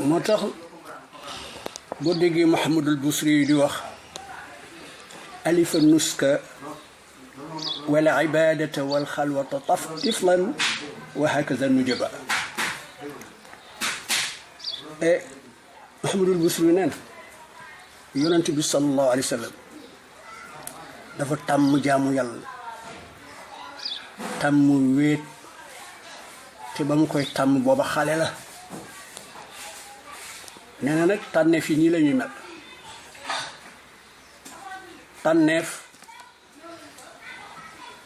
moo tax boo déggee Muhammadul Busri yi di wax alifa nuska wala ibadata wal xalwata tiflan wa hakaza nujaba Muhammadul Busri neen yonent bi sallallahu alayhi wa sallam dafa tàmm jaamu yàlla tàmm wéet te ba mu koy tàmm booba xale la nee na nag tànneef yi nii la ñuy mel tànneef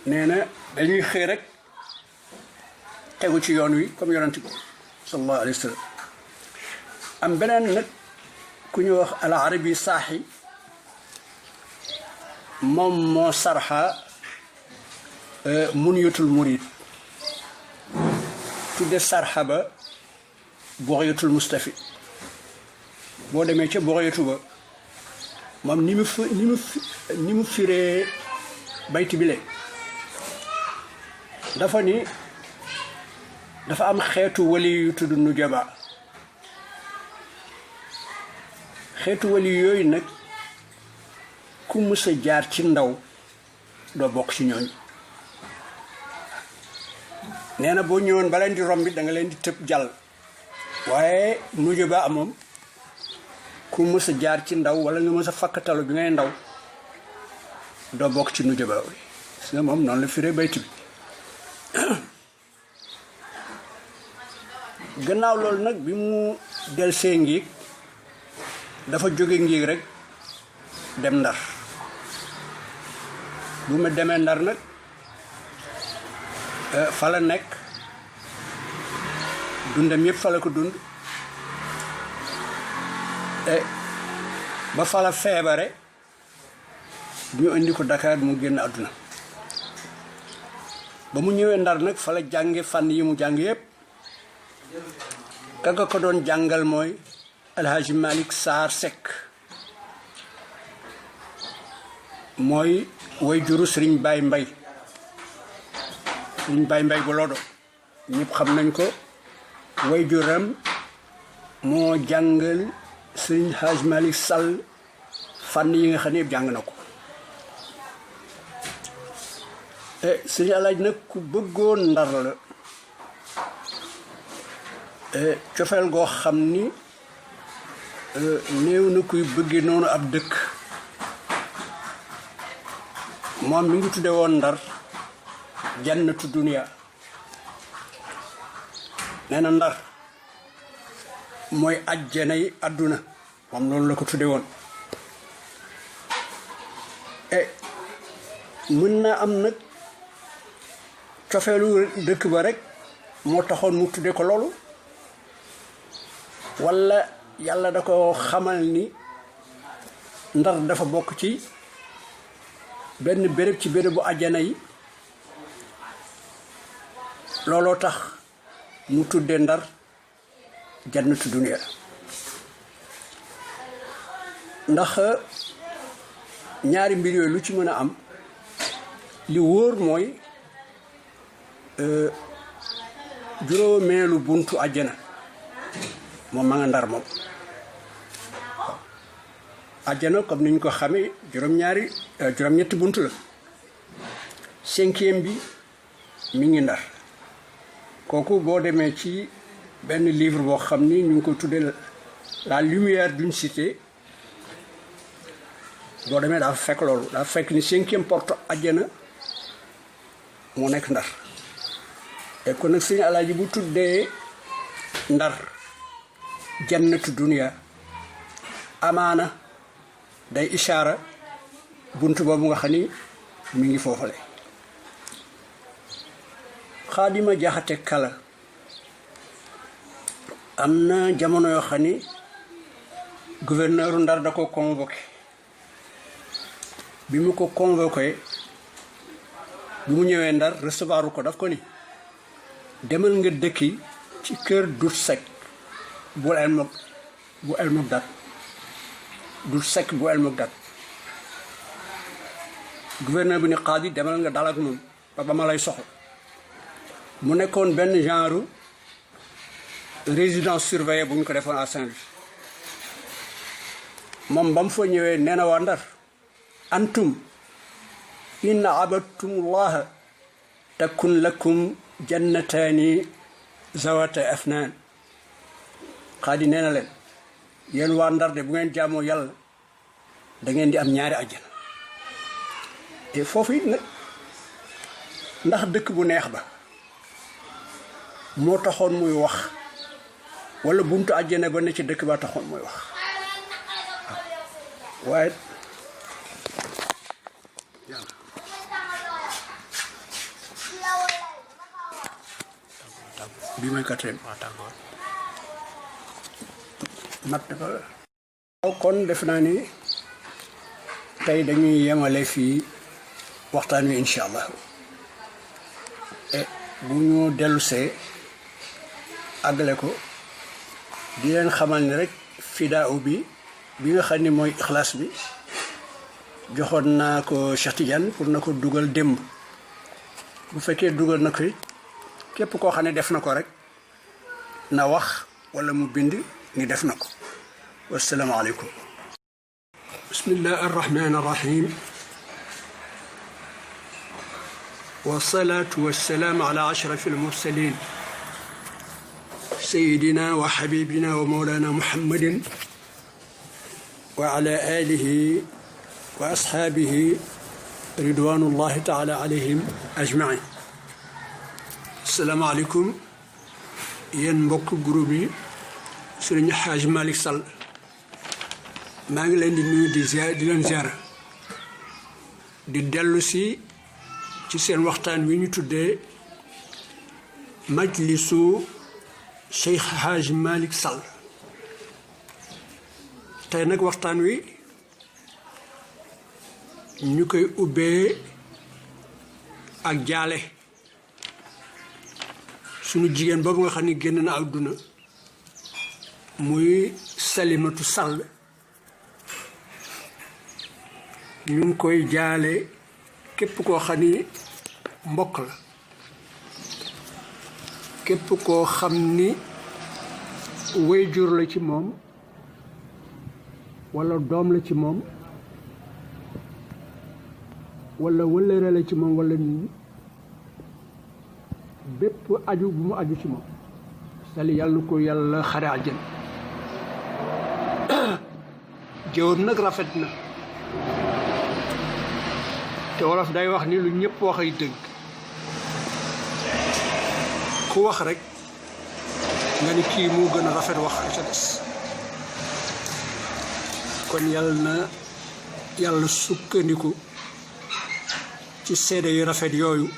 nee na dañuy xëy rek tegu ci yoon wi comme yonent bi sallallahu alayhi wa sallam am beneen nag ku ñu wax al arabi saaxi moom moo sarxa munyatul murid tudde sarxa ba bughyatul mustafid boo demee ca bughayatu ba moom ni mu firee bayti bile dafa ni dafa am xeetu wali yu tudd nujaba xeetu wali yooyu nag ku mës a jaar ci ndaw doo bokk ci ñooñ nee na boo ñëwoon ba leen di rombi da nga leen di tëb jàll waaye nujaba amoom ku mës a jaar ci ndaw wala nga mës a fakkatalu bi ngay ndaw doo bokk ci nujaba wi gis nga moom noonu la firee bayti bi gannaaw loolu nag bi mu del see ngiig dafa jóge ngiig rek dem ndar bu ma demee ndar nag fa la nekk dundam yëpp fa la ko dund ba fa la feebare ñu indi ko Dakar mu génn àdduna ba mu ñëwee ndar nag fa la jànge fànn yi mu jàng yëpp kaka ko doon jàngal mooy Alhaji Malick Sarr Seck mooy way juru Sëriñ Baye Mbay Sëriñ Baye Mbay bu Lodo ñëpp xam nañ ko way juram moo jàngal Sëriñ Haj Malick Sall fànn yi nga xam ne yëpp jàng na ko Sëriñ Alaaji nag ku bëggoon ndar la cofeel goo xam ni néew na kuy bëgge noonu ab dëkk moom mi ngi tudde woon ndar jannatu dunia nee na ndar mooy ajjanay àdduna moom loolu la ko tudde woon mën naa am nag cofeelu dëkk ba rek moo taxoon mu tudde ko loolu walla yàlla da ko xamal ni ndar dafa bokk ci benn béréb ci bérébu àjjana yi looloo tax mu tudde ndar jannatu dunia ndax ñaari mbir yooyu lu ci mën a am li wóor mooy juróomeelu buntu àjjana moom ma nga ndar moom àjjana comme ni ñu ko xamee juróom-ñetti buntu la 5e bi mi ngi ndar kooku boo demee ci benn livre boo xam ni ñu ngi ko tuddee la lumière d'une cité boo demee dafa fekk loolu dafa fekk ni 5e porte àjjana moo nekk ndar et kon nag Sëriñ Alaaji bu tuddee ndar jannatu dunia amaana day ishaara bunt boobu nga xam ni mi ngi foofale Xaadima Jaxate Kala am na jamono yoo xam ni gouverneur ndar da ko convoqué bi mu ko convoqué bi mu ñëwee ndar recevoir ko daf ko ni demal nga dëkki ci kër Dut Sekk bu El Mogdad Dut Sekk bu El Mogdad gouverneur bi ni Xaadi demal nga dal ak moom ba ma lay soxla mu nekkoon benn genre résidence surveillée bu ñu ko defoon à Saint-Louis moom ba mu fa ñëwee nee na waa Ndar antum in abadtumullaha takun lakum jannataani zawata afnaan xaadi nee na leen yéen waa Ndar de bu ngeen jaamoo yàlla da ngeen di am ñaari àjjana te foofu it nag ndax dëkk bu neex ba moo taxoon muy wax wala buntu àjjana ba ne ci dëkk ba taxoon muy wax waaye bi mooy quatrième mat ko kon def naa ni tey dañuy yemale fii waxtaan wi incha allah bu ñu dellusee àggale ko di leen xamal ni rek fidaa bi nga xam ni mooy ixlaas bi joxoon naa ko Cheikh Tidiane pour na ko dugal démb bu fekkee dugal na ko képp koo xam ne def na ko rek na wax wala mu bind ni def na ko wassalaamu aleykum bismillahi arrahmani arrahim wasalaatu wasalaamu ala ashrafi almursalin sayidina wa xabibina wa mawlana muhammadin wa ala alihi wa ashaabihi ridwanullahi taala alayhim ajmain asalaamaaleykum yéen mbokk groupe yi Sëriñ Xaaj Malick Sall maa ngi leen di nuyu di leen ziara di dellu si ci seen waxtaan wi ñu tuddee majlisu Cheikh Xaaj Malick Sall tey nag waxtaan wi ñu koy ubbee ak jaale sunu jigéen boobu nga xam ne génn na àdduna muy Salimatu Sall ñu ngi koy jaale képp koo xam ni mbokk la képp koo xam ni waajur la ci moom walla doom la ci moom walla wëllëre la ci moom walla nii bépp aju bu mu aju ci moom Sali yàlla ko yàlla xare àjjana jëwam nag rafet na te wolof day wax ni lu ñëpp wax ay dëgg ku wax rek nga ni kii moo gën a rafet wax ca des kon yàlla na yàlla sukkandiku ci seede yu rafet yooyu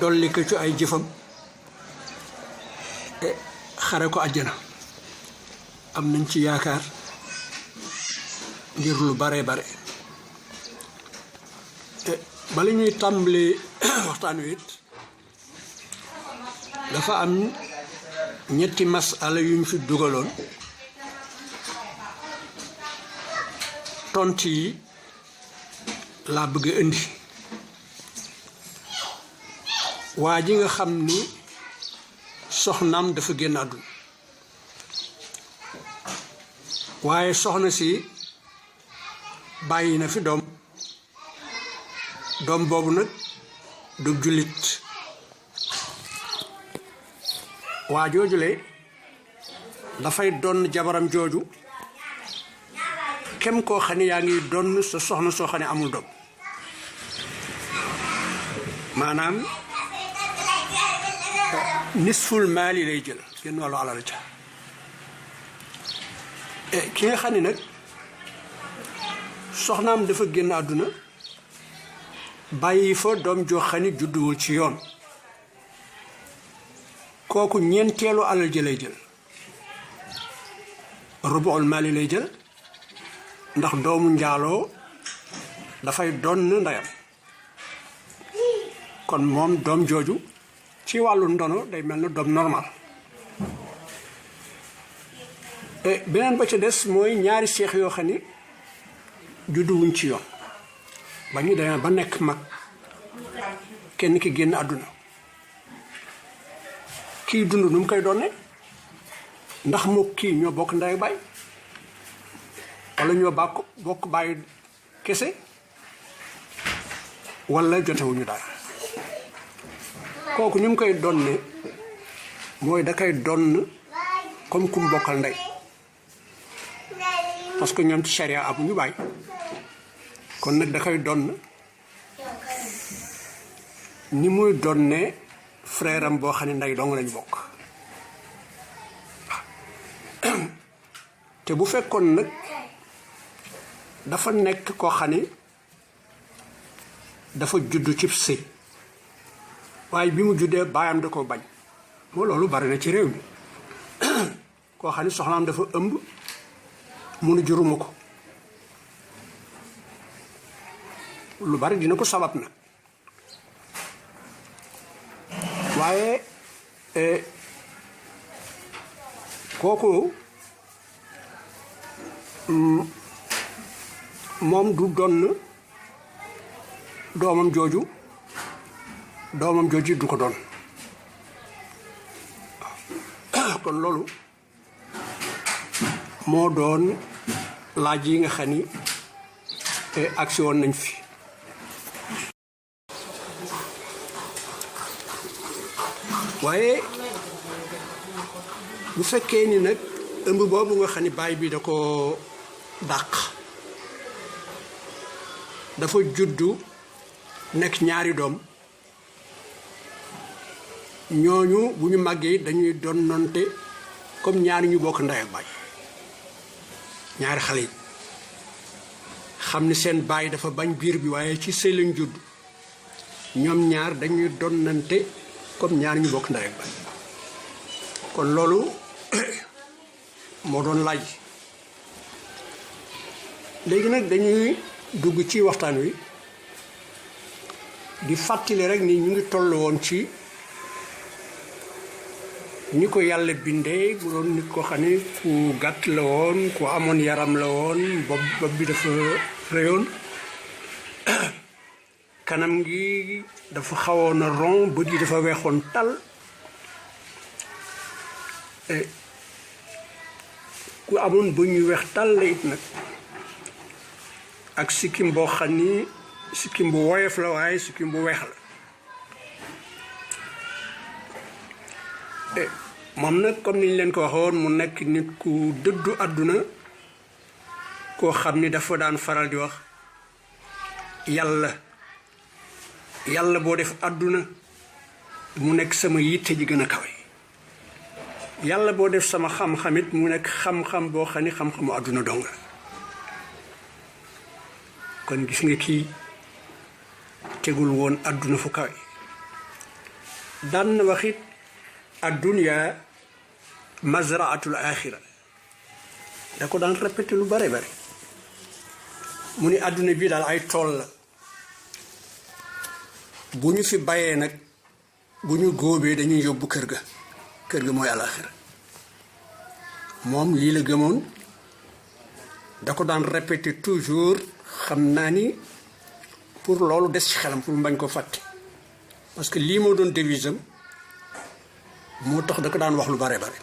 dolli ko ci ay jëfam te xare ko àjjana am nañ ci yaakaar ngir lu bare bare bala ñuy tàmbali waxtaan wi it dafa am ñetti masala yu ñu fi dugaloon tont yi laa bëgg a indi waa ji nga xam ni soxnaam dafa génn àdduna waaye soxna si bàyyi na fi doom boobu nag du jullit waa joojule dafay doon jabaram jooju kem koo xam ne yaa ngi doon sa soxna soo xam ne amul doom maanaam nisful maali lay jël genn wàllu alal ca ki nga xam ne nag soxnaam dafa génn àdduna bàyyi fa doom joo xam ne judduwul ci yoon kooku ñeenteelu alal ji lay jël rubuul maali lay jël ndax doomu njaaloo dafay doon ndeyam kon moom doom jooju ci wàllu ndono day mel na doom normal beneen ba ca des mooy ñaari seex yoo xam ni judduwuñ ci yoon ba ñu demee ba nekk mag kenn ki génn àdduna kii dund nu mu koy doonne ndax moo kii ñoo bokk ndey baay wala ñoo bokk baay kese wala jotewuñu dara kooku ni mu koy donne mooy da koy donn comme ku mu bokkal ndey parce que ñoom ci charia amuñu baay kon nag da koy donn ni muy donne frère am boo xam ne ndey dong lañu bokk te bu fekkoon nag dafa nekk koo xam ne dafa juddu cib sëy waaye bi mu juddee baayam da ko bañ moo loolu bari na ci réew mi koo xam ne soxnaam dafa ëmb munu juruma ko lu bari dina ko sabab nag waaye kooku moom du donn doomam jooju du ko doon kon loolu moo doon laaj yi nga xam ni agsi woon nañ fi waaye bu fekkee ni nag ëmb boobu nga xam ni baay bi da ko dàq dafa juddu nekk ñaari doom ñooñu bu ñu màggee dañuy donnante comme ñaari ñu bokk ndey ak baay ñaari xale yi xam ni seen baay dafa bañ biir bi waaye ci sëy lañ judd ñoom ñaar dañuy donnante comme ñaari ñu bokk ndey ak baay kon loolu moo doon laaj léegi nag dañuy dugg ci waxtaan wi di fàttali rek ni ñu ngi toll woon ci ni ko yàlla bindee mu doon nit ko xam ne ku gàtt la woon ku amoon yaram la woon bopp bi dafa réyoon kanam gi dafa xawoon a rond bët yi dafa weexoon tal ku amoon ba ñuy weex tal la it nag ak sikkim boo xam ni sikkim bu woyof la waaye sikkim bu weex la moom nag comme niñ leen ko waxoon mu nekk nit ku dëddu àdduna koo xam ni dafa daan faral di wax yàlla boo def àdduna mu nekk sama yitte ji gën a kawe yàlla boo def sama xam-xamit mu nekk xam-xam boo xam ni xam-xamu àdduna dong la kon gis nga kii tegul woon àdduna fu kawe daan na waxit addunya mazraatul axira da ko daan répété lu bare bare mu ni àdduna bii daal ay tool la bu ñu fi bayee nag bu ñu góobee dañuy yóbbu kër ga mooy alaxira moom lii la gëmoon da ko daan répété toujours xam naa ni pour loolu des ci xelam pour mu bañ ko fàtte parce que lii moo doon devise am moo tax da ko daan wax lu bare bare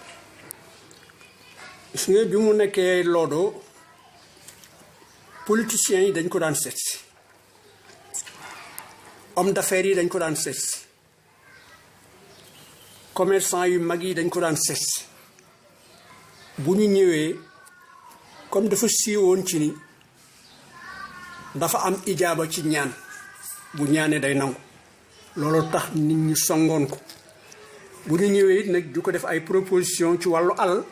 gis nga bi mu nekkee loodo politiciens yi dañ ko daan seet si homme d'affaires yi dañ ko daan seet si commerçant yu mag yi dañ ko daan seet si bu ñu ñëwee comme dafa siiwoon ci ni dafa am ijaaba ci ñaan bu ñaanee day nangu loolu tax nit ñi songoon ko bu ñu ñëwee it nag du ko def ay proposition ci wàllu alal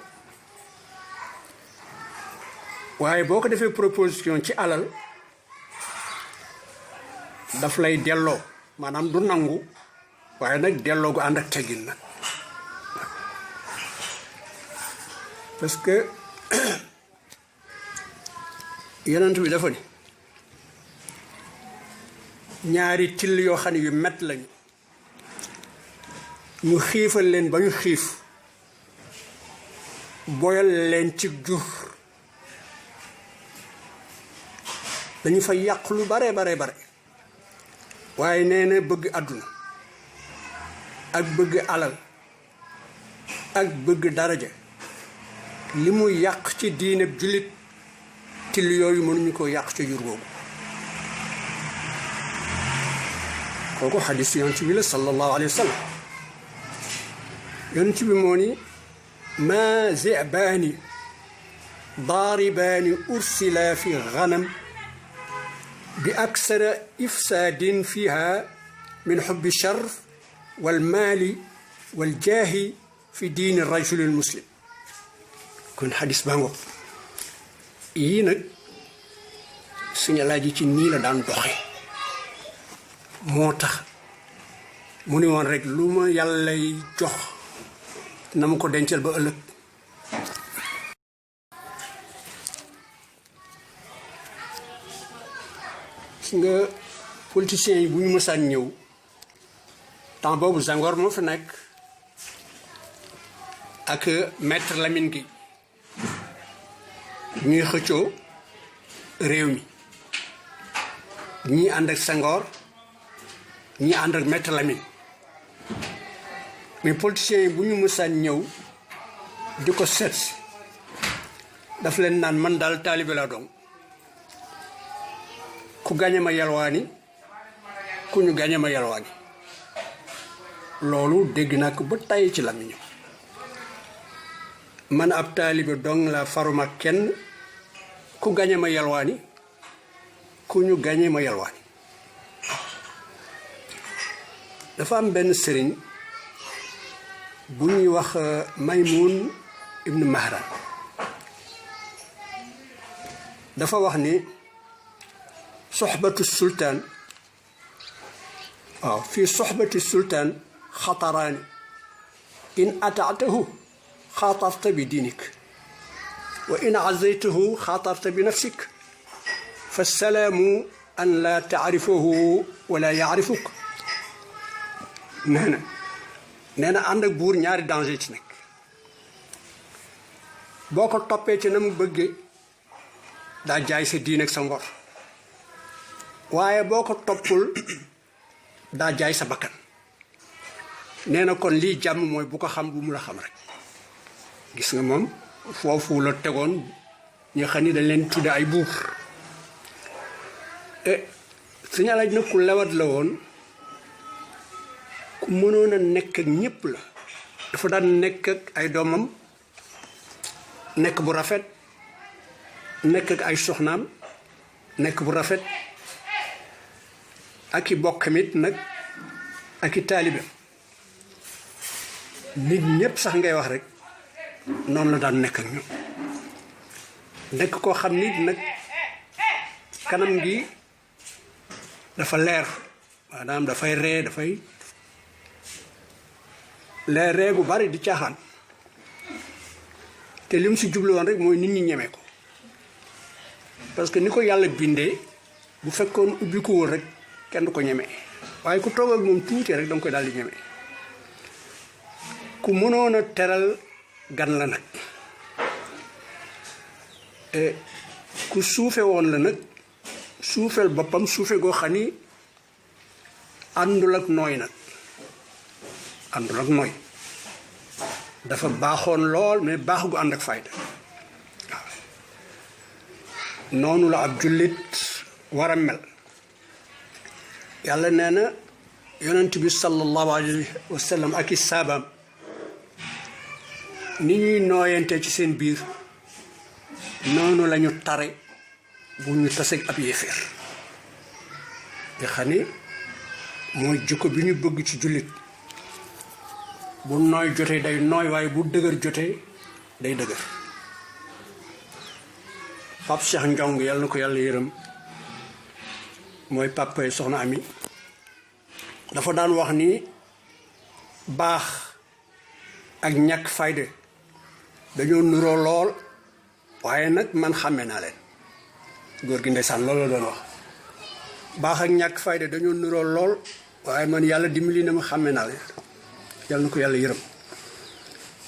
waaye boo ko defee proposition ci alal daf lay delloo maanaam du nangu waaye nag delloo gu ànd ak teggin nag parce que yonent bi dafa ni ñaari till yoo xam ne yu mett lañu ñu xiifal leen ba ñu xiif boyal leen ci jur dañu fa yàq lu bare waaye nee na bëgg àdduna ak bëgg alal ak bëgg daraja li mu yàq ci diineb jullit till yooyu mënuñu ko yàq ca jur googu kooku xadis yonent bi la sallallahu alayhi wa sallam yonent bi moo ni ma zibaani daaribaani ursila fi ganam bi aksara ifsaadin fiha min xubbi char walmaali waljaahi fi diini rajuli lmuslim kon xadis baa ngo yii nag suñu Alaaji ci nii la daan doxe moo tax mu ni woon rek lu ma yàllay jox na ma ko dencal ba ëllëg gis nga politiciens yi bu ñu mësaan ñëw temps boobu Senghor moo fi nekk ak maître Lamine Gueye ñuy xëccoo réew mi ñii ànd ak Senghor ñii ànd ak maître Lamine mais politiciens yi bu ñu mësaan ñëw di ko seet daf leen naan man daal taalibe laa doon ku gañe ma yalwaani ku ñu gañe ma yalwaani loolu dégg naa ko ba tàyyi ci làmmiñam man ab taalibe dong la faruma kenn ku gañe ma yalwaani ku ñu gañe ma yalwaani dafa am benn sëriñ bu ñuy wax Maymun ibn Mahran dafa wax ni soxbatu sultaan waaw fii soxbati sultaan xataraani in ataatahu xaatarta bi diinik wa in azaytahu xaatarta bi nafsik fa salaamu an laa taarifahu wala yaarifuk nee na ànd ak buur ñaari danger ci nekk boo ko toppee ci na mu bëggee daa jaay sa diin ak sa ngor waaye boo ko toppul daa jaay sa bakkan nee na kon lii jàmm mooy bu ko xam bu mu la xam rek gis nga moom foofu la tegoon ñu xam ni dañ leen tudde ay buur Sëñ Alaaji nag ku lewat la woon ku mënoon a nekk ak ñépp la dafa daan nekk ak ay doomam nekk bu rafet nekk ak ay soxnaam nekk bu rafet ak i bokkamit nag ak i taalibeem nit ñépp sax ngay wax rek noonu la daan nekk ak ñoom nekk koo xam nit nag kanam gi dafa leer maanaam dafay ree dafay leer ree gu bari di caaxaan te li mu si jublu woon rek mooy nit ñi ñeme ko parce que ni ko yàlla bindee bu fekkoon ubbi ko wóor rek kenn du ko ñeme waaye ku toog ak moom tuuti rek danga koy daal di ñeme ku mënoon a teral gan la nag ku suufe woon la nag suufeel boppam suufe goo xam ni àndul ak nooy nag àndul ak nooy dafa baaxoon lool mais baax gu ànd ak fayda waaw noonu la ab jullit war a mel yàlla nee na yonent bi sallallahu alayhi wa sallam ak i saabaam ni ñuy nooyante ci seen biir noonu lañu tare bu ñu taseeg ab yéeféer nga xam ni mooy jikko bi ñu bëgg ci jullit bu nooy jotee day nooy waaye bu dëgër jotee day dëgër Pape Cheikh Njong yàlla na ko yàlla yërëm mooy papa soxna Ami dafa daan wax ni baax ak ñàkk fayda dañoo nuroo lool waaye nag man xàmme naa leen góor gi ndeysaan loolu la doon wax baax ak ñàkk fayda dañoo nuroo lool waaye man yàlla dimbali na ma xàmme naa leen yàlla na ko yàlla yërëm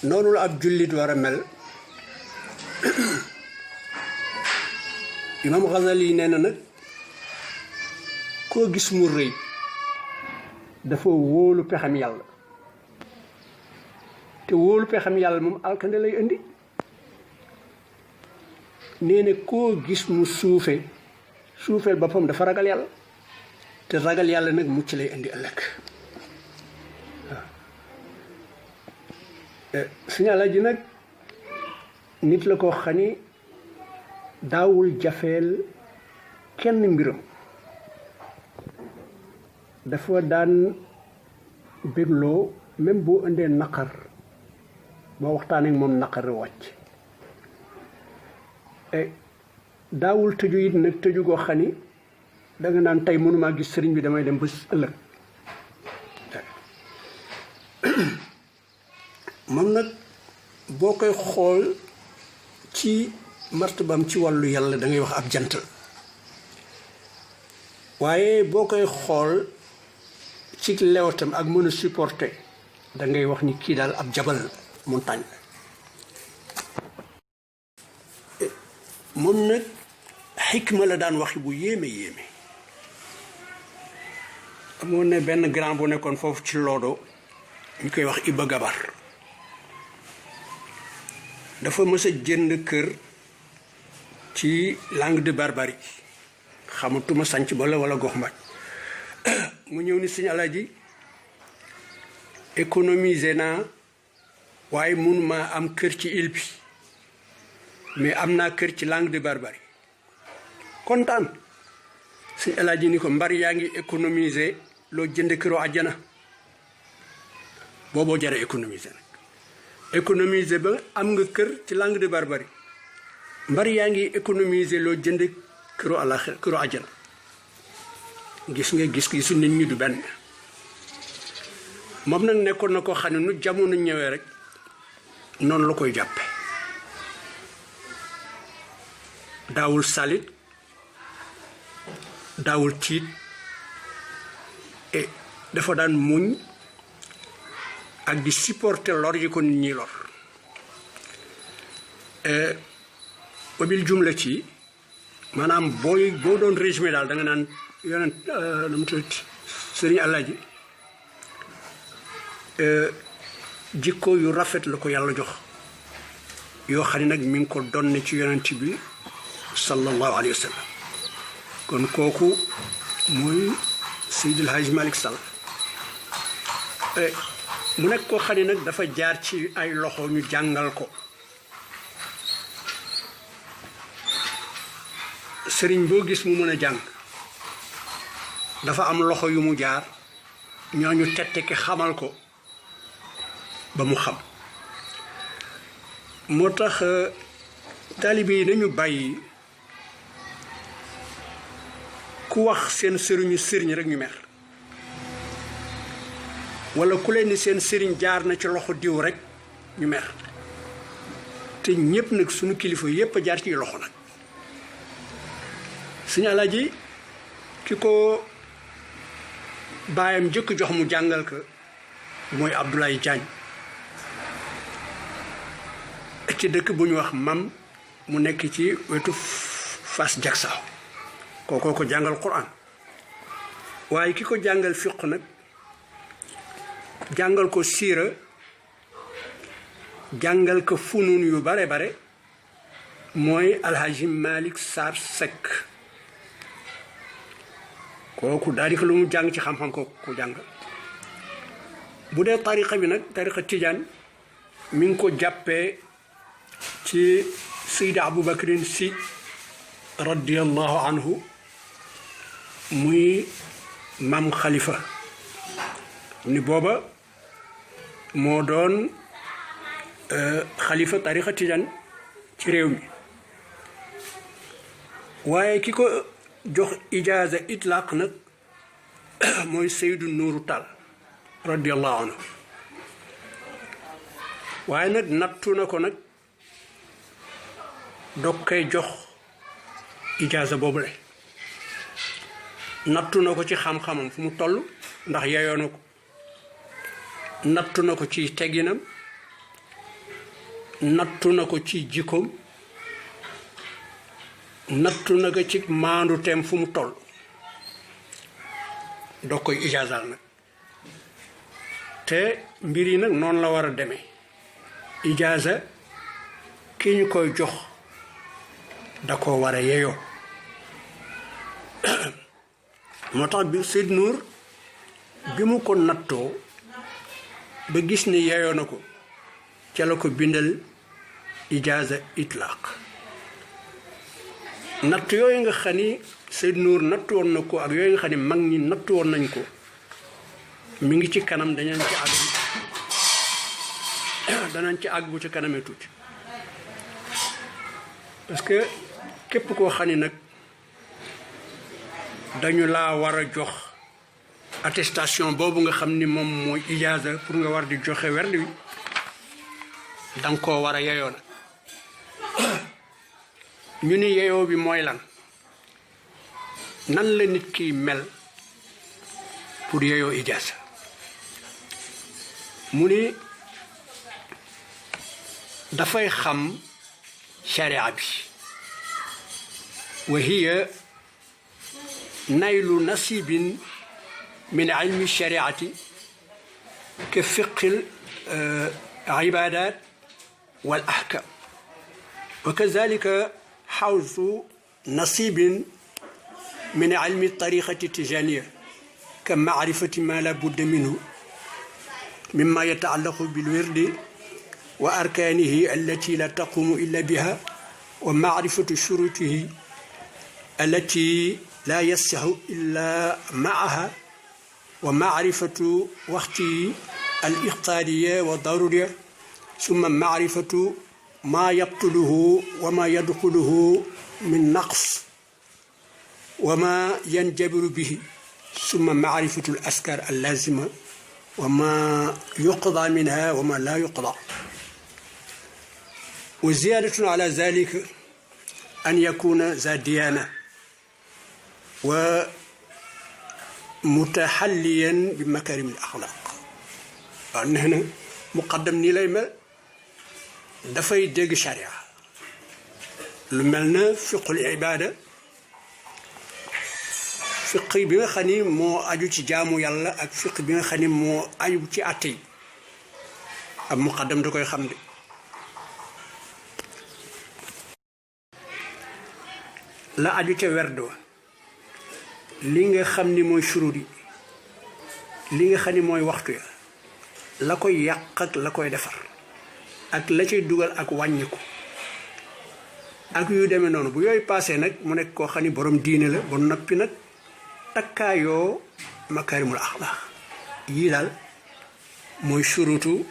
noonu la ab jullit war a mel Imam Ghazali nee na nag koo gis mu rëy dafa wóolu pexem yàlla te wóolu pe xam yàlla moom alkande lay indi. nee na koo gis mu suufeel boppam dafa ragal yàlla te ragal yàlla nag mucc lay indi ëllëg. Sëñ Alaaji nag nit la koo xam ni daawul jafeel kenn mbiram, dafa daan bégloo même boo indee naqar boo waxtaanee ak moom naqar wàcc. daawul tëju it nag tëju goo xam ni danga naan tey mënumaa gis sëriñ bi damay dem ba ëllëg. moom nag boo koy xool ci martabam ci wàllu yàlla da ngay wax ab jant, waaye boo koy xool ci lewatam ak mën a supporter da ngay wax ni kii daal ab jabal montagne. moom nag xikma la daan waxi bu yéeme. amoon na benn grand bu nekkoon foofu ci Lodo ñu koy wax Iba Gabar, dafa mës a jënd kër ci Langue de Barbarie, xamatuma sanc ba la wala gox mbaaj. mu ñëw ni Sëñ Alaaji économiser naa waaye mënuma am kër ci île bi, mais am naa kër ci Langue de Barbarie. kontaan. Sëñ Alaaji ni ko mbar yaa ngi économiser loo jënd këru àjjana, booboo jara économiser nag. économiser ba am nga kër ci Langue de Barbarie, mbar yaa ngi économiser loo jënd këru àllaxira këru àjjana. gis nga gis-gisu nit ñi du benn. moom nag nekkoon na ko xam ne nu jamono ñëwee rek noonu la koy jàppe. daawul salit, daawul tiit, et dafa daan muñ ak di supporter lor yi ko nit ñi lor. wabil jumla ci maanaam boo doon résumé daal da nga naan yonent nu mu tudd Sëriñ Alaaji jikko yu rafet la ko yàlla jox yoo xam ne nag mi ngi ko donne ci yonent bi sallallahu alayhi wa sallam. kon kooku mooy Seydil Hadj Malick Sall. mu nekk koo xam ne nag dafa jaar ci ay loxo ñu jàngal ko. sëriñ boo gis mu mën a jàng dafa am loxo yu mu jaar ñooñu tette ki xamal ko ba mu xam. moo tax taalibe yi nañu bàyyi ku wax seen sëriñ rek ñu mer, wala ku leen ni seen sëriñ jaar na ci loxo diw rek ñu mer. te ñëpp nag suñu kilifa yëpp a jaar ci loxo nag. Sëñ Alaaji ki ko baayam jëkk jox mu jàngal ko mooy Abdoulaye Diagne ci dëkk bu ñu wax Mam mu nekk ci wetu Fass Jaksaaw. kookoo ko jàngal Quran, waaye ki ko jàngal fiq nag jàngal ko siira jàngal ko funun yu bare mooy Alhaji Malick Sarr Seck. kooku daal di ko lu mu jàng ci xam-xam ko jàng. bu dee tariqa bi nag tariqa tijaan mi ngi ko jàppee ci Seydi Aboubacrin Sy radiyallahu anhu muy Maam Khalifa ni booba moo doon xalifa tariqa tijaan ci réew mi. waaye ki ko jox ijaaza itlaq nag mooy Seydou Nourou Tall radiyallahu anhu. waaye nag nattu na ko nag doog koy jox ijaaza boobule. nattu na ko ci xam-xamam fu mu toll ndax yeyoo na ko. nattu na ko ci tegginam, nattu na ko ci jikkoom, nattu na ko ci maandu teem fu mu toll doo koy ijaazal nag. te mbir yi nag noonu la war a demee. ijaaza ki ñu koy jox da ko war a yeyoo moo tax bi Seyd Nour bi mu ko nattoo ba gis ni yeyoo na ko ca la ko bindal ijaaza itlaaq natt yooyu nga xam ni Seyd Nour natt woon na ko ak yooyu nga xam ni mag ñi natt woon nañ ko mi ngi ci kanam danañ ci àgg bu ci kanamee tuuti parce que képp koo xam ni nag dañu laa war a jox attestation boobu nga xam ni moom mooy ijaaza pour nga war di joxe werd wi danga koo war a yeyoo nag ñu ni yeyoo bi mooy lan nan la nit ki mel pour yeyoo ijaaza mu ni dafay xam sharia bi wa hiya naylu nasibin min ilmi shariati ka fiqil ibadat wal ahkam wa kazalika xawsu nasibin min ilmi tariqati tijaniya ka maarifati ma la budda minhu mima yataallaqu bilwirdi wa arkaanihi allati la taqumu illa biha wa maarifatu shurutihi allati la yasixu illa maaha wa maarifatu waxtihi al-ixtaariya wa daruriya summa maarifatu ma yabtuluhu wa ma yadxuluhu min naqs wa ma yanjabiru bihi summa maarifatu al-askar al-lazima wa ma yuqda minha wa ma la yuqda wa ziyadatun ala zalika an yakuna za diyana wa mutaxalliyan bi makarim al axlaq waaw nee na muqaddam nii lay mel dafay dégg charia lu mel na fiqul ibada fiq bi nga xam ni moo aju ci jaamu yàlla ak fiq bi nga xam ni moo aju ci àtte yi ab muqaddam da koy xam de la aju ca werd wa li nga xam ni mooy surut yi li nga xam ni mooy waxtu ya la koy yàq ak la koy defar ak la cay dugal ak wàññiku ak yu demee noonu bu yooyu paasee nag mu nekk koo xam ni borom diine la ba noppi nag takkaayoo makarimul axlaax yii daal mooy surutu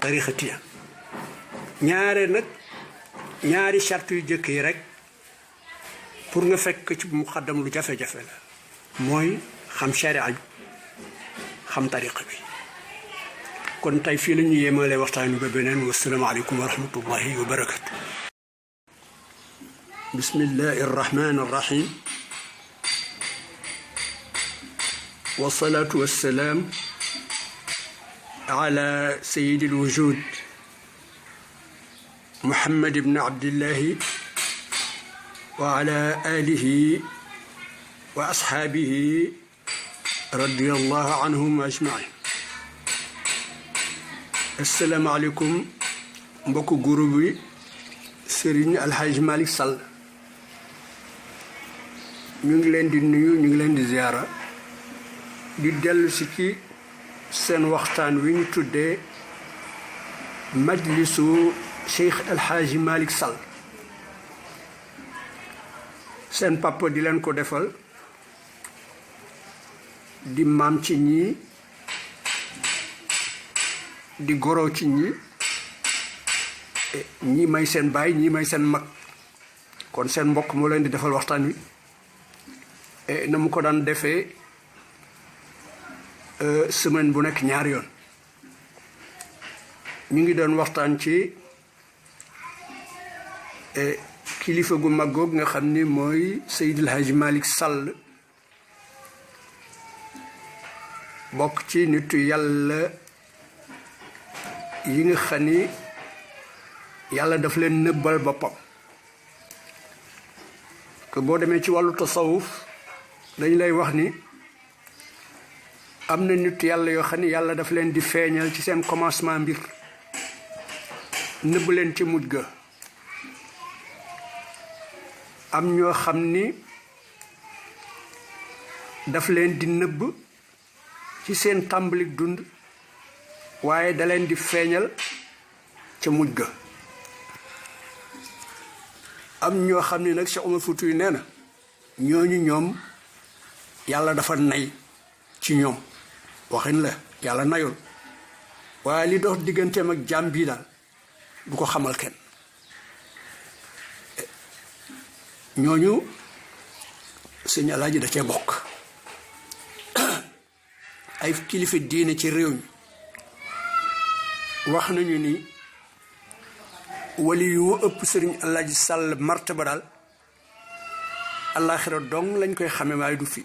tariqatiya ñaari charte yu jëkk yi rek pour nga fekk ci muqaddam lu jafe-jafe la mooy xam sharia bi xam tariqa bi kon tey fii la ñu yéemalee waxtaan wi ba beneen wasalaamaaleykum wa rahmatullahi wa barakatu bismillahi arrahmani arrahim wasalaatu wassalaam ala sayidi alwujud muhammad ibn abdillahi wa ala alihi wa ashaabihi radiyallahu anhum ajmain asalaamaaleykum mbokku groupe bi Serigne Alhaji Malick Sall ñu ngi leen di nuyu ñu ngi leen di ziyaara di dellu si ci seen waxtaan wi ñu tuddee majlisu Cheikh Alhaji Malick Sall seen papa di leen ko defal di maam ci ñii di goro ci ñi may seen baay ñii may seen mag kon seen mbokk moo leen di defal waxtaan wi na mu ko daan defee semaine bu nekk ñaari yoon ñu ngi doon waxtaan ci kilifa gu mag goog nga xam ni mooy Seydil Hadji Malick Sall bokk ci nitu yàlla yi nga xam ni yàlla daf leen nëbbal boppam que boo demee ci wàllu tasawuf dañ lay wax ni am na nit yàlla yoo xam ni yàlla daf leen di feeñal ci seen commencement mbir nëbb leen ci mujj ga. am ñoo xam ni daf leen di nëbb ci seen tàmbalik dund waaye da leen di feeñal ca mujj ga. am ñoo xam ni nag Cheikh Omar Fouti nee na ñooñu ñoom yàlla dafa nay ci ñoom. waxin la yàlla nayul waaye li dox digganteem ak jaam bii daal du ko xamal kenn. ñooñu sëñ Alaaji da cee bokk. ay kilifa diine ci réew mi wax nañu ni wali yu ëpp sëriñ Alaaji Sàll martaba daal àllaaxira dong lañ koy xame waaye du fi.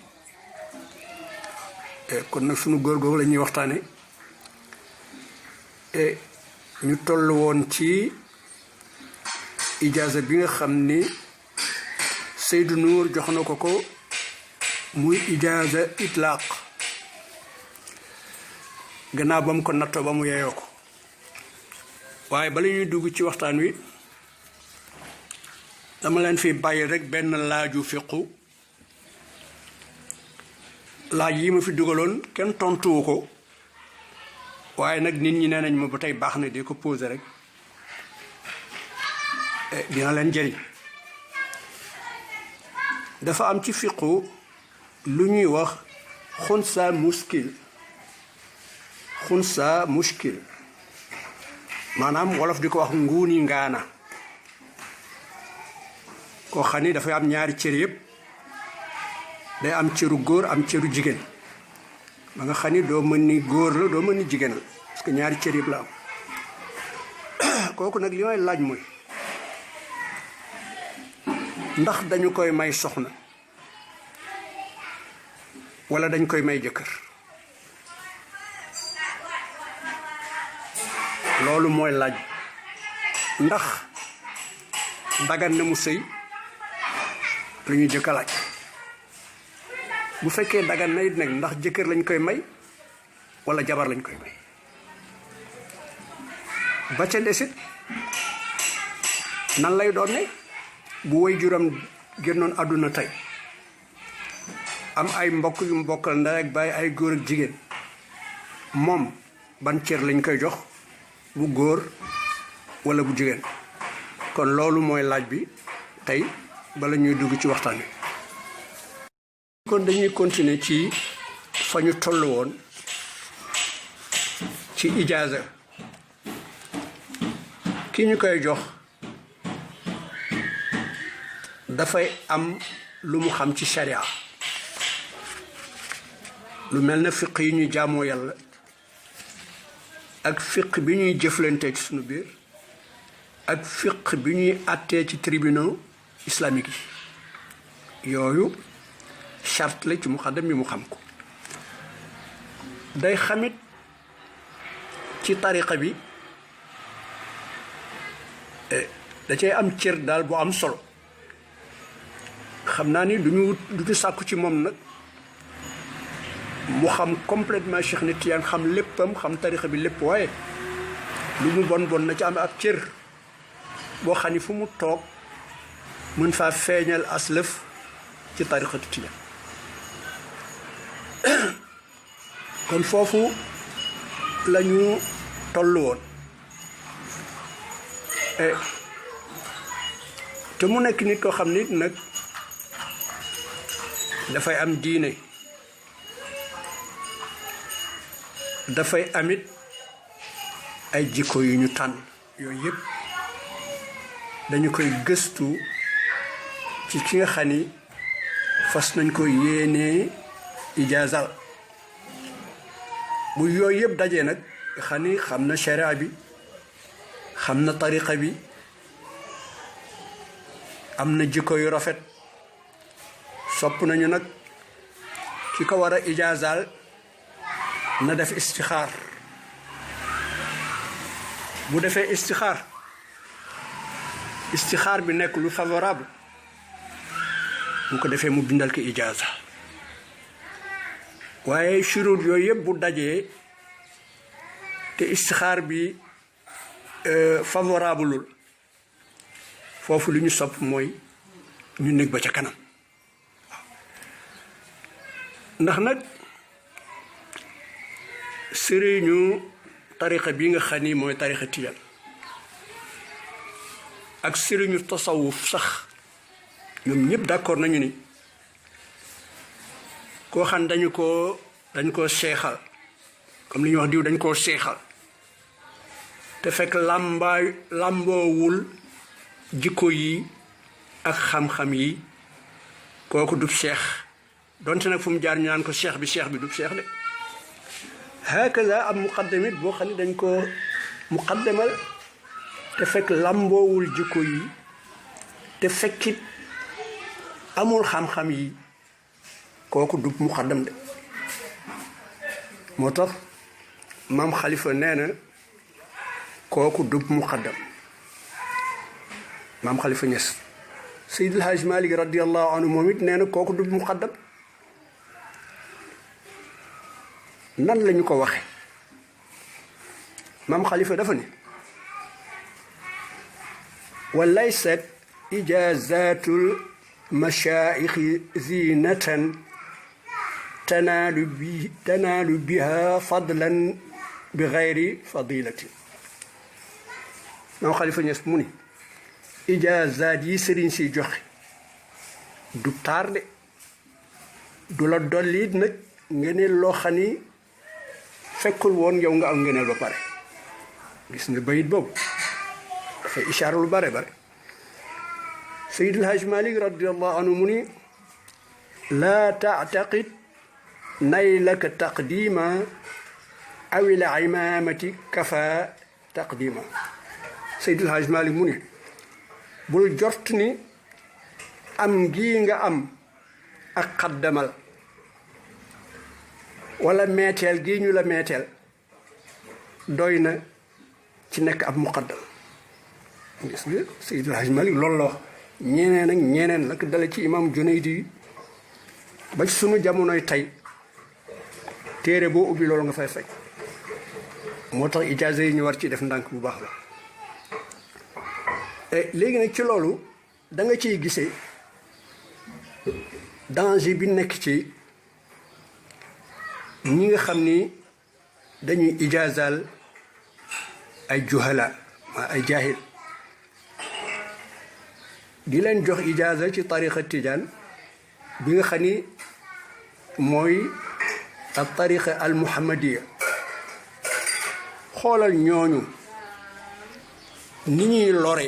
kon nag sunu góor googu la ñuy waxtaane ñu toll woon ci ijaaza bi nga xam ni Seydou Nour jox na ko muy ijaaza itlaaq gannaaw ba mu ko nattoo ba mu yeyoo ko. waaye bala ñuy dugg ci waxtaan wi dama leen fi bàyyi rek benn laaju fiqu. laaj yi ma fi dugaloon kenn tontuwu ko waaye nag nit ñi nee nañ ma ba tey baax na di ko posé rek dina leen jëriñ. dafa am ci fiqu lu ñuy wax xunsa muskil maanaam wolof di ko wax nguuni ngaana. koo xam ni dafay am ñaari cër yëpp. day am cëru góor am cëru jigéen ba nga xam ni doo mën ni góor la doo mën ni jigéen la parce que ñaari cër yëpp la am. kooku nag li may laaj mooy ndax dañu koy may soxna walla dañ koy may jëkkër. loolu mooy laaj ndax dagan na mu sëy lu ñuy jëkk a laaj. bu fekkee dagan na it nag ndax jëkkër lañ koy may walla jabar lañ koy may. ba ca desit nan lay doon ne bu waajuram génnoon àdduna tey am ay mbokk yu mbokkal ndey ak baay ay góor ak jigéen moom ban cër lañ koy jox bu góor walla bu jigéen. kon loolu mooy laaj bi tey bala ñuy dugg ci waxtaan wi. kon dañuy continuer ci fa ñu toll woon ci ijaaza. ki ñu koy jox dafay am lu mu xam ci sharia lu mel na fiq yi ñuy jaamoo yàlla ak fiq bi ñuy jëflante ci sunu biir ak fiq bi ñuy àttee ci tribunaux islamique yi. yooyu charte la ci muqaddam mi mu xam ko. day xamit ci tariqa bi da cay am cër daal bu am solo. xam naa ni du ñu sàkku ci moom nag mu xam complètement Cheikh Ahmed Tidiane xam léppam xam tariqa bi lépp waaye lu mu bon bon na ci am ab cër boo xam ni fu mu toog mën faa feeñal aslëf ci tariqatu Tijaan. kon foofu la ñu toll woon te mu nekk nit koo xam nit nag dafay am diine dafay amit ay jikko yu ñu tànn. yooyu yëpp dañu koy gëstu ci ki nga xam ni fas nañ ko yéenee ijaazal. bu yooyu yëpp dajee nag nga xam ni xam na sharia bi xam na tariqa bi am na jikko yu rafet sopp nañu nag ki ko war a ijaazal na def istixaar. bu defee istixaar bi nekk lu favorable bu ko defee mu bindal ko ijaaza. waaye shurut yooyu yëpp bu dajee te istixaar bi favorableul foofu li ñu sopp mooy ñu nekk ba ca kanam ndax nag sëriñu tariqa bi nga xam ni mooy tariqa tijaan ak sëriñu tasawuf sax ñoom ñëpp d'accord nañu ni koo xam dañ koo seexal comme li ñuy wax diw dañ koo seexal te fekk làmboowul jikko yi ak xam-xam yi kooku du seex donte nag fu mu jaar ñu naan ko seex bi du seex de hakaza am muqaddamit boo xam ne dañ ko muqaddamal te fekk làmboowul jikko yi te fekkit amul xam-xam yi kooku du muqaddam de moo tax maam Khalifa nee na kooku du muqaddam maam Khalifa Niass Seydil Hadj Malick radiyallahu anhu moom it nee na kooku du muqaddam nan lañu ko waxe maam Khalifa dafa ne wa laysat ijazatul mashaayixi zinatan tanaalu biha fadlan bi gayri fadilatin maam Khalifa Niass mu ni ijaazaat yi sëriñ si joxe du tarde du la dolli nag ngeneel loo xam ni fekkul woon yow nga am ngeneel ba pare gis nga bayit boobu dafay ishaara lu bare Seydil Hajj Malik radiyallahu anhu mu ni laa taataqid naylaka taqdima awil imaamati kafa taqdima Seydil Hajj Malik mu ni bul jort ni am gii nga am ak xaddamal wala meeteel gii ñu la meeteel doy na ci nekk ab muqaddam gis nga Seydil Hajj Malik loolu la wax ñeneen ak ñeneen la ko dale ci imam Junaydi ba ci sunu jamonoy tey téere boo ubbi loolu nga fay fekk moo tax ijaaza yi ñu war ci def ndànk bu baax la léegi nag ci loolu da nga ciy gisee danger bi nekk ci ñi nga xam ni dañuy ijaazaal ay juhala ay jaahil di leen jox ijaaza ci tariqa tijaan bi nga xam ni mooy al tariqa al muhammadiya xoolal ñooñu ni ñuy lore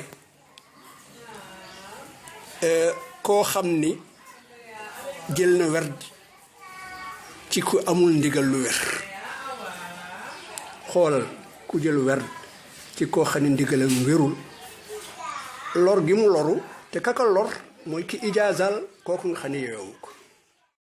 koo xam ni jël na werd ci ku amul ndigal lu wér xoolal ku jël werd ci koo xam ni ndigalam wérul lor gi mu loru te kaka lor mooy ki ijaazal kooku nga xam ni yeewu ko